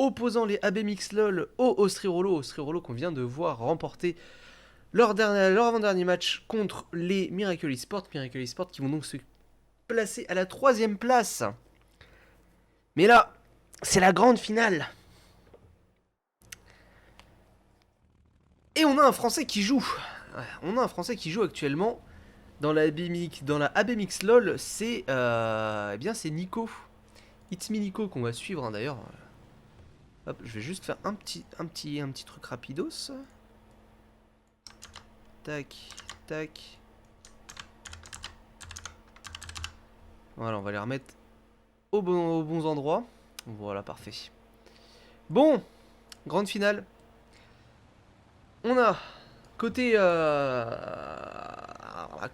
opposant les ABMX LOL au Ostrierolo. Ostrierolo qu'on vient de voir remporter leur avant-dernier match contre les Miracle Esports. Miracle Esports qui vont donc se placer à la 3ème place. Mais là, c'est la grande finale. Et on a un Français qui joue. Ouais, on a un Français qui joue actuellement dans la ABMX LOL. C'est eh bien c'est Nico. It's me Nico qu'on va suivre hein, d'ailleurs. Hop, je vais juste faire un petit truc rapidos. Tac, tac. Voilà, on va les remettre aux bons endroits. Voilà, parfait. Bon, grande finale. On a côté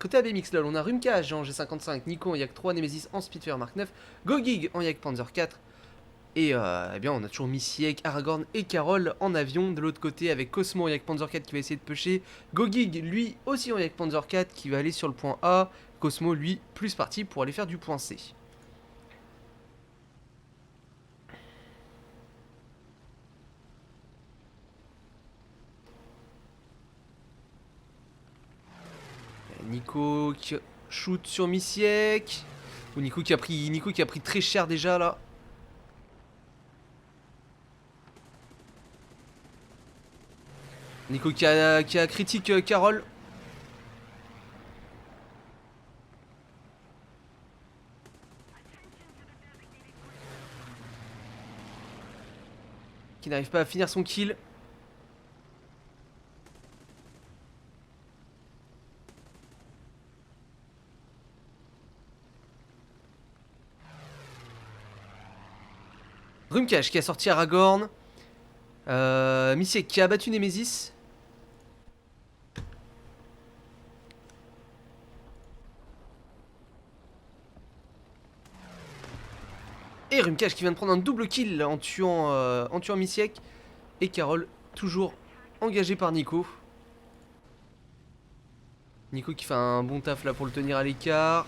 côté ABMX LOL, on a Rumcage en G55, Nico en Yak 3, Nemesis en Spitfire Mark 9, Gogig en Yak Panzer 4. Et eh bien on a toujours Missy, Aragorn et Carole en avion de l'autre côté avec Cosmo en Yak Panzer 4 qui va essayer de pusher. Gogig lui aussi en Yak Panzer 4 qui va aller sur le point A. Cosmo lui plus parti pour aller faire du point C. Nico qui shoot sur Missiek. Ou Nico qui a pris très cher déjà là. Nico qui a critique Carole. Qui n'arrive pas à finir son kill. Rumcash qui a sorti Aragorn. Missiek qui a abattu Nemesis. Et Rumcash qui vient de prendre un double kill en tuant Missiek. Et Carole toujours engagée par Nico. Nico qui fait un bon taf là pour le tenir à l'écart.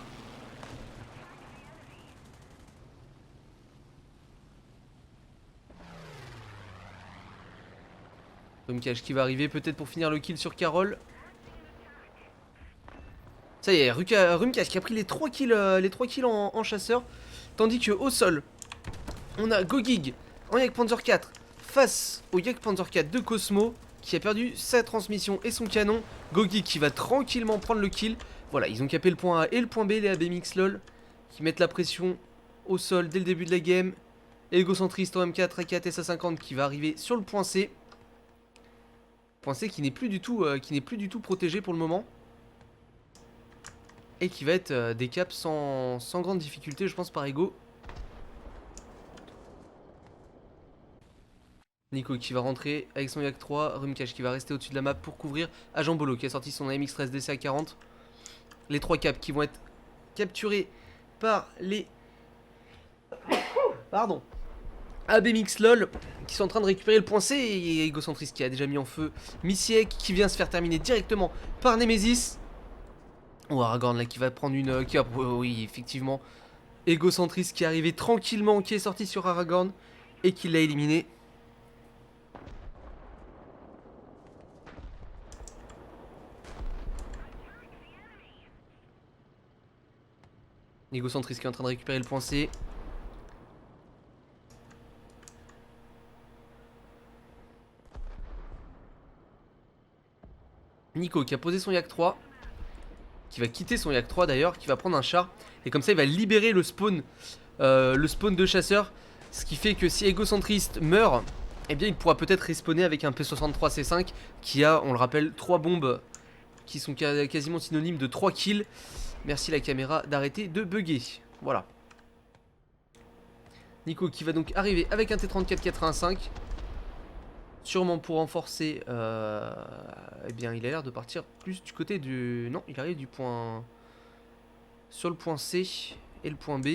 Rumcash qui va arriver peut-être pour finir le kill sur Carole. Ça y est, Rumcash qui a pris les 3 kills, en chasseur. Tandis que au sol, on a Gogig en Yak Panzer 4 face au Yak Panzer 4 de Cosmo qui a perdu sa transmission et son canon. Gogig qui va tranquillement prendre le kill. Voilà, ils ont capé le point A et le point B, les ABMX LOL, qui mettent la pression au sol dès le début de la game. Égocentriste en M4, A4 et SA50 qui va arriver sur le point C. Point C qui n'est plus du tout protégé pour le moment. Et qui va être des caps sans grande difficulté, je pense, par Ego. Nico qui va rentrer avec son Yak 3. Rumcash qui va rester au-dessus de la map pour couvrir. Agent Bolo qui a sorti son AMX-13 DC à 40. Les 3 caps qui vont être capturés par les... Pardon. ABMX LOL qui sont en train de récupérer le point C. Et Egocentriste qui a déjà mis en feu Missiek qui vient se faire terminer directement par Nemesis. Oh, Aragorn là qui va prendre une... oui, effectivement. Égocentriste qui est arrivé tranquillement, qui est sorti sur Aragorn et qui l'a éliminé. Égocentriste qui est en train de récupérer le point C. Nico qui a posé son Yak 3. Qui va quitter son Yak 3 d'ailleurs, qui va prendre un char. Et comme ça il va libérer le spawn de chasseur. Ce qui fait que si Égocentriste meurt, eh bien il pourra peut-être respawner avec un P63 C5 qui a, on le rappelle, 3 bombes qui sont quasiment synonymes de 3 kills. Merci la caméra d'arrêter de bugger. Voilà. Nico qui va donc arriver avec un T34-85. Sûrement pour renforcer. Eh bien, il a l'air de partir plus du côté du... Non, il arrive du point... Sur le point C et le point B.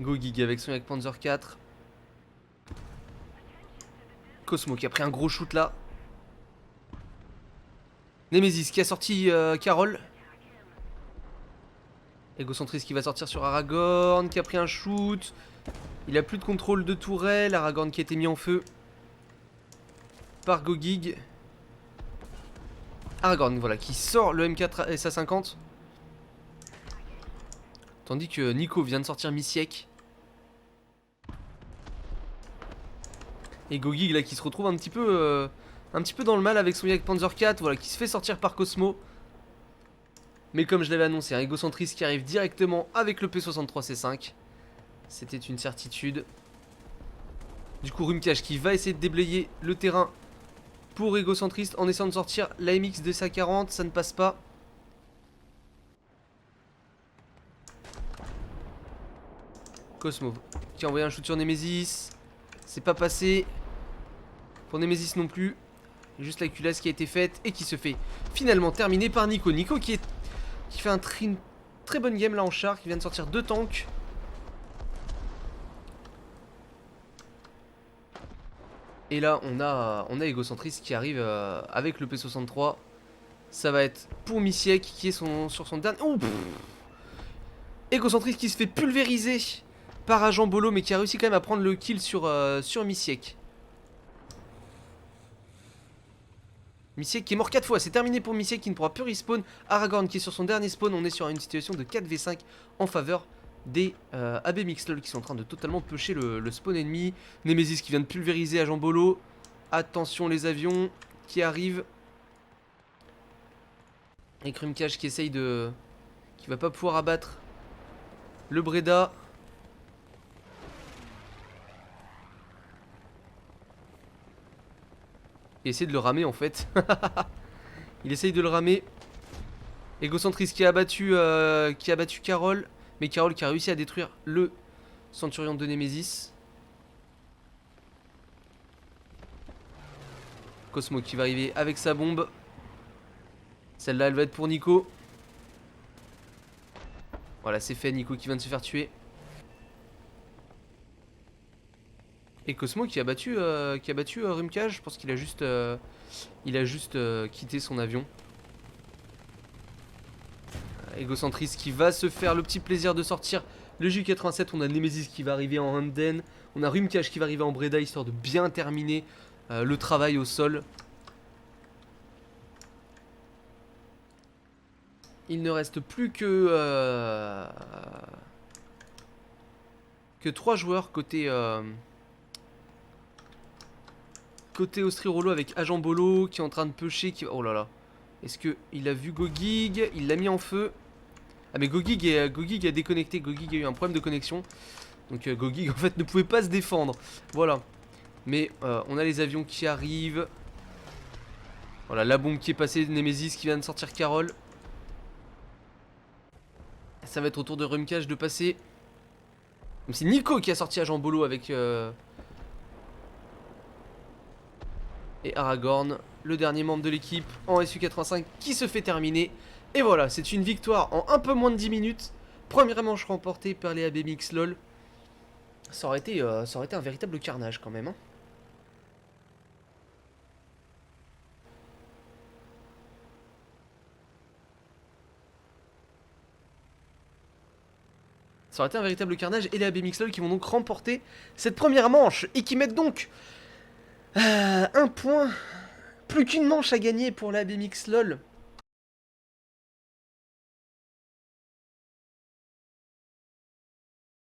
Gogig avec son Yak Panzer 4. Cosmo qui a pris un gros shoot là. Nemesis qui a sorti Carole. Égocentrisme qui va sortir sur Aragorn, qui a pris un shoot. Il a plus de contrôle de tourelle. Aragorn qui a été mis en feu par Gogig. Aragorn, voilà, qui sort le M4 SA50. Tandis que Nico vient de sortir Misiek. Et Gogig là qui se retrouve un petit peu dans le mal avec son Jagdpanzer 4, voilà, qui se fait sortir par Cosmo. Mais comme je l'avais annoncé, un égocentriste qui arrive directement avec le P63C5. C'était une certitude. Du coup, Rumcash qui va essayer de déblayer le terrain pour égocentriste en essayant de sortir la MX de sa 40. Ça ne passe pas. Cosmo qui a envoyé un shoot sur Nemesis. C'est pas passé. Pour Nemesis non plus. Juste la culasse qui a été faite et qui se fait finalement terminer par Nico. Nico qui fait une très bonne game là en char, qui vient de sortir 2 tanks. Et là on a Égocentriste qui arrive avec le P63. Ça va être pour Misiek qui est sur son dernier... Oh, Égocentriste qui se fait pulvériser par Agent Bolo, mais qui a réussi quand même à prendre le kill sur Misiek. Misiek qui est mort 4 fois, c'est terminé pour Misiek qui ne pourra plus respawn. Aragorn qui est sur son dernier spawn, on est sur une situation de 4v5 en faveur des AB Mixlol qui sont en train de totalement pusher le spawn ennemi. Nemesis qui vient de pulvériser Agent Bolo. Attention les avions qui arrivent. Et Krumkash qui essaye de... qui va pas pouvoir abattre le Breda. Et essayer de le ramer en fait. Il essaye de le ramer. Égocentriste qui a abattu Carole. Mais Carole qui a réussi à détruire le Centurion de Nemesis. Cosmo qui va arriver avec sa bombe. Celle-là elle va être pour Nico. Voilà, c'est fait, Nico qui vient de se faire tuer. Et Cosmo qui a battu Rumcash. Je pense qu'il a juste quitté son avion. Égocentriste qui va se faire le petit plaisir de sortir le Ju-87. On a Nemesis qui va arriver en Hamden. On a Rumcash qui va arriver en Breda, histoire de bien terminer le travail au sol. Il ne reste plus que 3 joueurs côté Austri-Rollo, avec Agent Bolo qui est en train de pusher. Oh là là. Est-ce qu'il a vu Gogig? Il l'a mis en feu. Ah mais Gogig a déconnecté. Gogig a eu un problème de connexion. Donc Gogig en fait ne pouvait pas se défendre. Voilà. Mais on a les avions qui arrivent. Voilà, la bombe qui est passée de Nemesis qui vient de sortir Carole. Ça va être au tour de Rumcash de passer. C'est Nico qui a sorti Agent Bolo avec... Et Aragorn, le dernier membre de l'équipe en SU-85 qui se fait terminer. Et voilà, c'est une victoire en un peu moins de 10 minutes. Première manche remportée par les AB Mixlol. Ça aurait été un véritable carnage quand même. Hein. Ça aurait été un véritable carnage. Et les AB Mixlol qui vont donc remporter cette première manche. Et qui mettent donc... un point. Plus qu'une manche à gagner pour la BMX LOL.